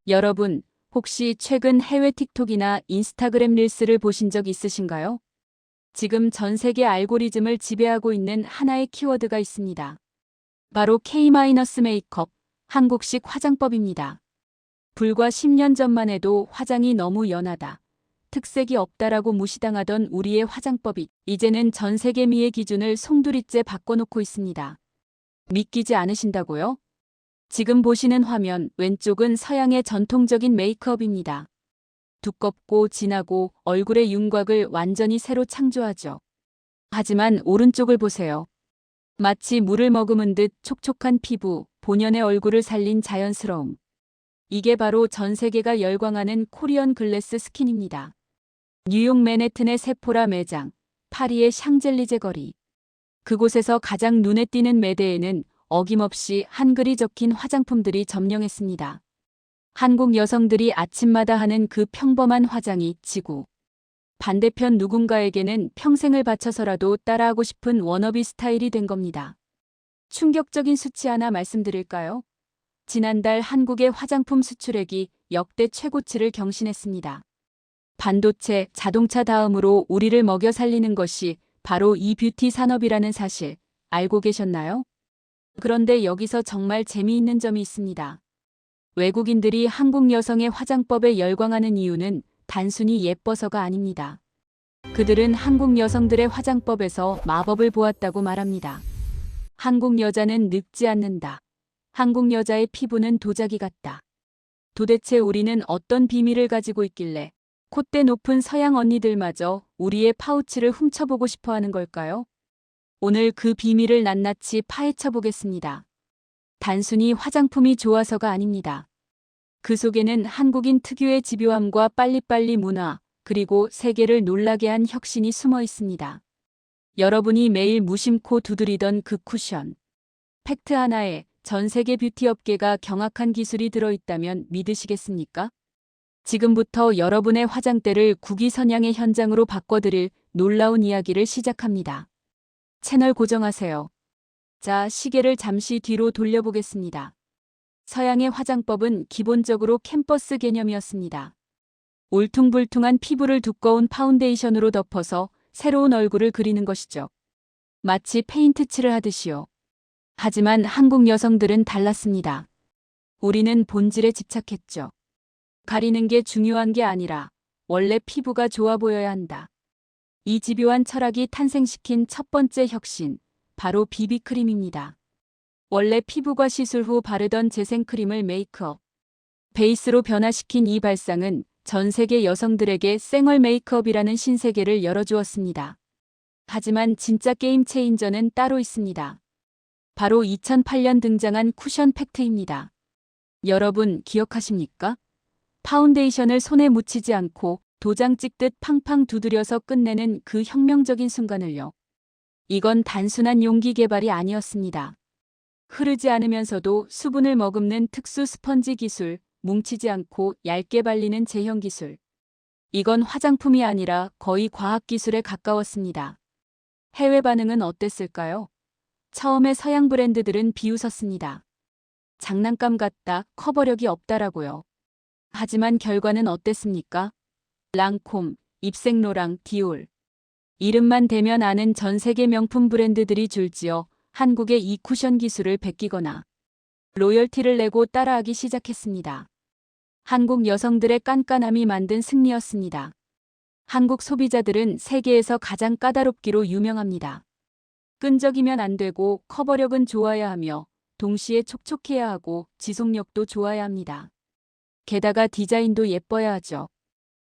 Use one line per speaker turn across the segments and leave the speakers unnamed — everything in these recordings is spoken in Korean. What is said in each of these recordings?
여러분, 혹시 최근 해외 틱톡이나 인스타그램 릴스를 보신 적 있으신가요? 지금 전 세계 알고리즘을 지배하고 있는 하나의 키워드가 있습니다. 바로 K- 메이크업, 한국식 화장법입니다. 불과 10년 전만 해도 화장이 너무 연하다, 특색이 없다라고 무시당하던 우리의 화장법이 이제는 전 세계 미의 기준을 송두리째 바꿔놓고 있습니다. 믿기지 않으신다고요? 지금 보시는 화면 왼쪽은 서양의 전통적인 메이크업입니다. 두껍고 진하고 얼굴의 윤곽을 완전히 새로 창조하죠. 하지만 오른쪽을 보세요. 마치 물을 머금은 듯 촉촉한 피부, 본연의 얼굴을 살린 자연스러움. 이게 바로 전 세계가 열광하는 코리안 글래스 스킨입니다. 뉴욕 맨해튼의 세포라 매장, 파리의 샹젤리제 거리. 그곳에서 가장 눈에 띄는 매대에는 어김없이 한글이 적힌 화장품들이 점령했습니다. 한국 여성들이 아침마다 하는 그 평범한 화장이 지구 반대편 누군가에게는 평생을 바쳐서라도 따라하고 싶은 워너비 스타일이 된 겁니다. 충격적인 수치 하나 말씀드릴까요? 지난달 한국의 화장품 수출액이 역대 최고치를 경신했습니다. 반도체, 자동차 다음으로 우리를 먹여 살리는 것이 바로 이 뷰티 산업이라는 사실 알고 계셨나요? 그런데 여기서 정말 재미있는 점이 있습니다. 외국인들이 한국 여성의 화장법에 열광하는 이유는 단순히 예뻐서가 아닙니다. 그들은 한국 여성들의 화장법에서 마법을 보았다고 말합니다. 한국 여자는 늙지 않는다. 한국 여자의 피부는 도자기 같다. 도대체 우리는 어떤 비밀을 가지고 있길래 콧대 높은 서양 언니들마저 우리의 파우치를 훔쳐보고 싶어 하는 걸까요? 오늘 그 비밀을 낱낱이 파헤쳐 보겠습니다. 단순히 화장품이 좋아서가 아닙니다. 그 속에는 한국인 특유의 집요함과 빨리빨리 문화, 그리고 세계를 놀라게 한 혁신이 숨어 있습니다. 여러분이 매일 무심코 두드리던 그 쿠션. 팩트 하나에 전 세계 뷰티 업계가 경악한 기술이 들어있다면 믿으시겠습니까? 지금부터 여러분의 화장대를 국위선양의 현장으로 바꿔드릴 놀라운 이야기를 시작합니다. 채널 고정하세요. 자, 시계를 잠시 뒤로 돌려보겠습니다. 서양의 화장법은 기본적으로 캠퍼스 개념이었습니다. 울퉁불퉁한 피부를 두꺼운 파운데이션으로 덮어서 새로운 얼굴을 그리는 것이죠. 마치 페인트 칠을 하듯이요. 하지만 한국 여성들은 달랐습니다. 우리는 본질에 집착했죠. 가리는 게 중요한 게 아니라 원래 피부가 좋아 보여야 한다. 이 집요한 철학이 탄생시킨 첫 번째 혁신, 바로 비비크림입니다. 원래 피부과 시술 후 바르던 재생크림을 메이크업, 베이스로 변화시킨 이 발상은 전 세계 여성들에게 쌩얼 메이크업이라는 신세계를 열어주었습니다. 하지만 진짜 게임 체인저는 따로 있습니다. 바로 2008년 등장한 쿠션 팩트입니다. 여러분 기억하십니까? 파운데이션을 손에 묻히지 않고 도장 찍듯 팡팡 두드려서 끝내는 그 혁명적인 순간을요. 이건 단순한 용기 개발이 아니었습니다. 흐르지 않으면서도 수분을 머금는 특수 스펀지 기술, 뭉치지 않고 얇게 발리는 제형 기술. 이건 화장품이 아니라 거의 과학기술에 가까웠습니다. 해외 반응은 어땠을까요? 처음에 서양 브랜드들은 비웃었습니다. 장난감 같다, 커버력이 없다라고요. 하지만 결과는 어땠습니까? 랑콤, 입생로랑, 디올. 이름만 대면 아는 전 세계 명품 브랜드들이 줄지어 한국의 이 쿠션 기술을 베끼거나 로열티를 내고 따라하기 시작했습니다. 한국 여성들의 깐깐함이 만든 승리였습니다. 한국 소비자들은 세계에서 가장 까다롭기로 유명합니다. 끈적이면 안 되고 커버력은 좋아야 하며 동시에 촉촉해야 하고 지속력도 좋아야 합니다. 게다가 디자인도 예뻐야 하죠.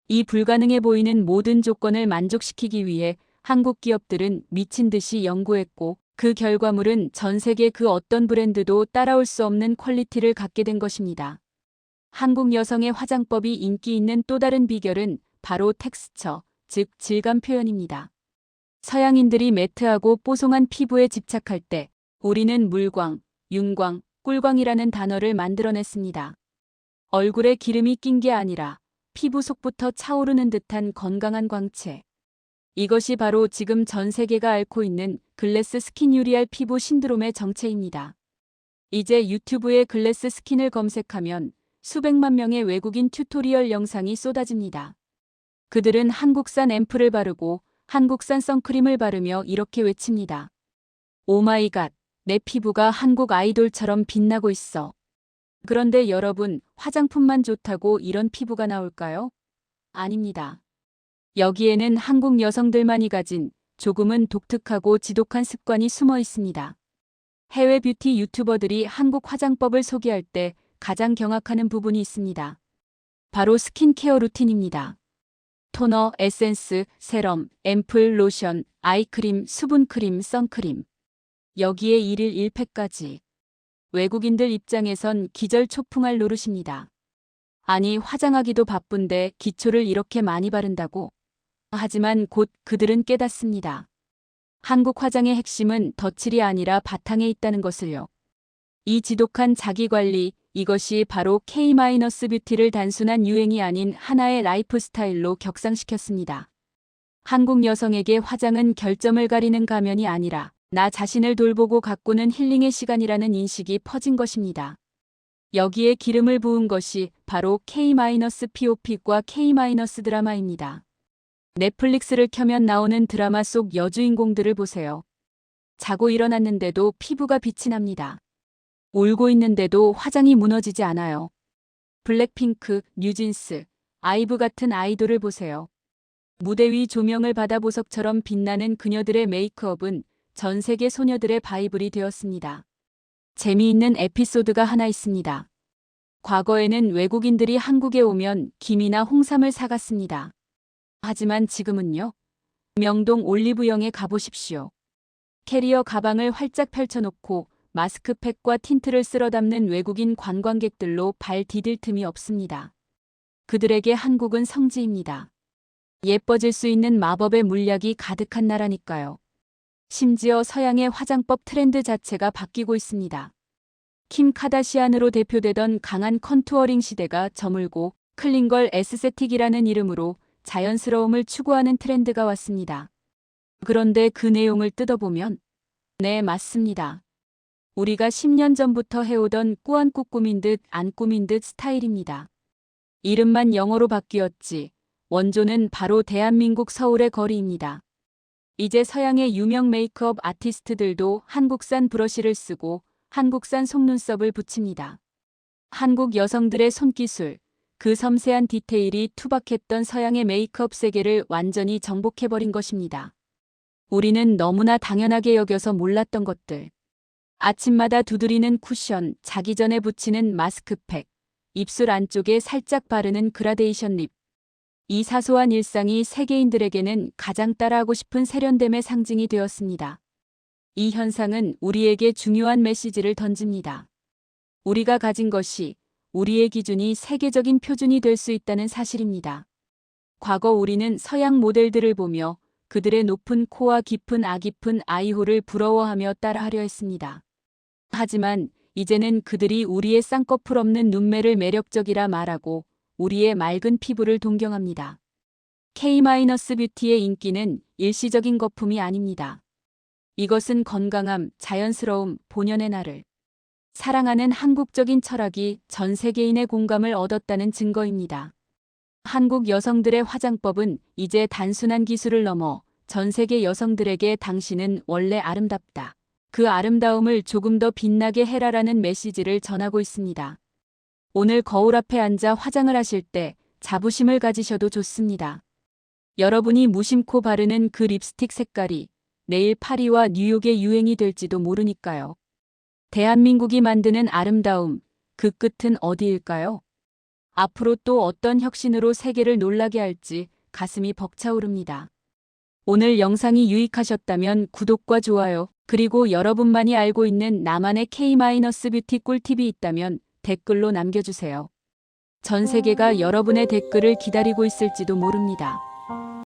이 불가능해 보이는 모든 조건을 만족시키기 위해 한국 기업들은 미친 듯이 연구했고 그 결과물은 전 세계 그 어떤 브랜드도 따라올 수 없는 퀄리티를 갖게 된 것입니다. 한국 여성의 화장법이 인기 있는 또 다른 비결은 바로 텍스처, 즉 질감 표현입니다. 서양인들이 매트하고 뽀송한 피부에 집착할 때 우리는 물광, 윤광, 꿀광이라는 단어를 만들어냈습니다. 얼굴에 기름이 낀 게 아니라 피부 속부터 차오르는 듯한 건강한 광채. 이것이 바로 지금 전 세계가 앓고 있는 글래스 스킨 유리알 피부 신드롬의 정체입니다. 이제 유튜브에 글래스 스킨을 검색하면 수백만 명의 외국인 튜토리얼 영상이 쏟아집니다. 그들은 한국산 앰플을 바르고 한국산 선크림을 바르며 이렇게 외칩니다. 오마이갓, 내 피부가 한국 아이돌처럼 빛나고 있어. 그런데 여러분, 화장품만 좋다고 이런 피부가 나올까요? 아닙니다. 여기에는 한국 여성들만이 가진 조금은 독특하고 지독한 습관이 숨어 있습니다. 해외 뷰티 유튜버들이 한국 화장법을 소개할 때 가장 경악하는 부분이 있습니다. 바로 스킨케어 루틴입니다. 토너, 에센스, 세럼, 앰플, 로션, 아이크림, 수분크림, 선크림. 여기에 1일 1팩까지. 외국인들 입장에선 기절초풍할 노릇입니다. 아니, 화장하기도 바쁜데 기초를 이렇게 많이 바른다고? 하지만 곧 그들은 깨닫습니다. 한국 화장의 핵심은 덧칠이 아니라 바탕에 있다는 것을요. 이 지독한 자기관리, 이것이 바로 K-뷰티를 단순한 유행이 아닌 하나의 라이프 스타일로 격상시켰습니다. 한국 여성에게 화장은 결점을 가리는 가면이 아니라 나 자신을 돌보고 가꾸는 힐링의 시간이라는 인식이 퍼진 것입니다. 여기에 기름을 부은 것이 바로 K-POP과 K-드라마입니다. 넷플릭스를 켜면 나오는 드라마 속 여주인공들을 보세요. 자고 일어났는데도 피부가 빛이 납니다. 울고 있는데도 화장이 무너지지 않아요. 블랙핑크, 뉴진스, 아이브 같은 아이돌을 보세요. 무대 위 조명을 받아 보석처럼 빛나는 그녀들의 메이크업은 전 세계 소녀들의 바이블이 되었습니다. 재미있는 에피소드가 하나 있습니다. 과거에는 외국인들이 한국에 오면 김이나 홍삼을 사갔습니다. 하지만 지금은요. 명동 올리브영에 가보십시오. 캐리어 가방을 활짝 펼쳐놓고 마스크팩과 틴트를 쓸어 담는 외국인 관광객들로 발 디딜 틈이 없습니다. 그들에게 한국은 성지입니다. 예뻐질 수 있는 마법의 물약이 가득한 나라니까요. 심지어 서양의 화장법 트렌드 자체가 바뀌고 있습니다. 킴 카다시안으로 대표되던 강한 컨투어링 시대가 저물고 클린걸 에스세틱이라는 이름으로 자연스러움을 추구하는 트렌드가 왔습니다. 그런데 그 내용을 뜯어보면 네, 맞습니다. 우리가 10년 전부터 해오던 꾸안꾸 꾸민 듯 안 꾸민 듯 스타일입니다. 이름만 영어로 바뀌었지 원조는 바로 대한민국 서울의 거리입니다. 이제 서양의 유명 메이크업 아티스트들도 한국산 브러쉬를 쓰고 한국산 속눈썹을 붙입니다. 한국 여성들의 손기술, 그 섬세한 디테일이 투박했던 서양의 메이크업 세계를 완전히 정복해버린 것입니다. 우리는 너무나 당연하게 여겨서 몰랐던 것들. 아침마다 두드리는 쿠션, 자기 전에 붙이는 마스크팩, 입술 안쪽에 살짝 바르는 그라데이션 립. 이 사소한 일상이 세계인들에게는 가장 따라하고 싶은 세련됨의 상징이 되었습니다. 이 현상은 우리에게 중요한 메시지를 던집니다. 우리가 가진 것이 우리의 기준이 세계적인 표준이 될 수 있다는 사실입니다. 과거 우리는 서양 모델들을 보며 그들의 높은 코와 깊은 깊은 아이홀을 부러워하며 따라하려 했습니다. 하지만 이제는 그들이 우리의 쌍꺼풀 없는 눈매를 매력적이라 말하고 우리의 맑은 피부를 동경합니다. K-뷰티의 인기는 일시적인 거품이 아닙니다. 이것은 건강함, 자연스러움, 본연의 나를 사랑하는 한국적인 철학이 전 세계인의 공감을 얻었다는 증거입니다. 한국 여성들의 화장법은 이제 단순한 기술을 넘어 전 세계 여성들에게 당신은 원래 아름답다. 그 아름다움을 조금 더 빛나게 해라라는 메시지를 전하고 있습니다. 오늘 거울 앞에 앉아 화장을 하실 때 자부심을 가지셔도 좋습니다. 여러분이 무심코 바르는 그 립스틱 색깔이 내일 파리와 뉴욕의 유행이 될지도 모르니까요. 대한민국이 만드는 아름다움, 그 끝은 어디일까요? 앞으로 또 어떤 혁신으로 세계를 놀라게 할지 가슴이 벅차오릅니다. 오늘 영상이 유익하셨다면 구독과 좋아요, 그리고 여러분만이 알고 있는 나만의 K-뷰티 꿀팁이 있다면 댓글로 남겨주세요. 전 세계가 여러분의 댓글을 기다리고 있을지도 모릅니다.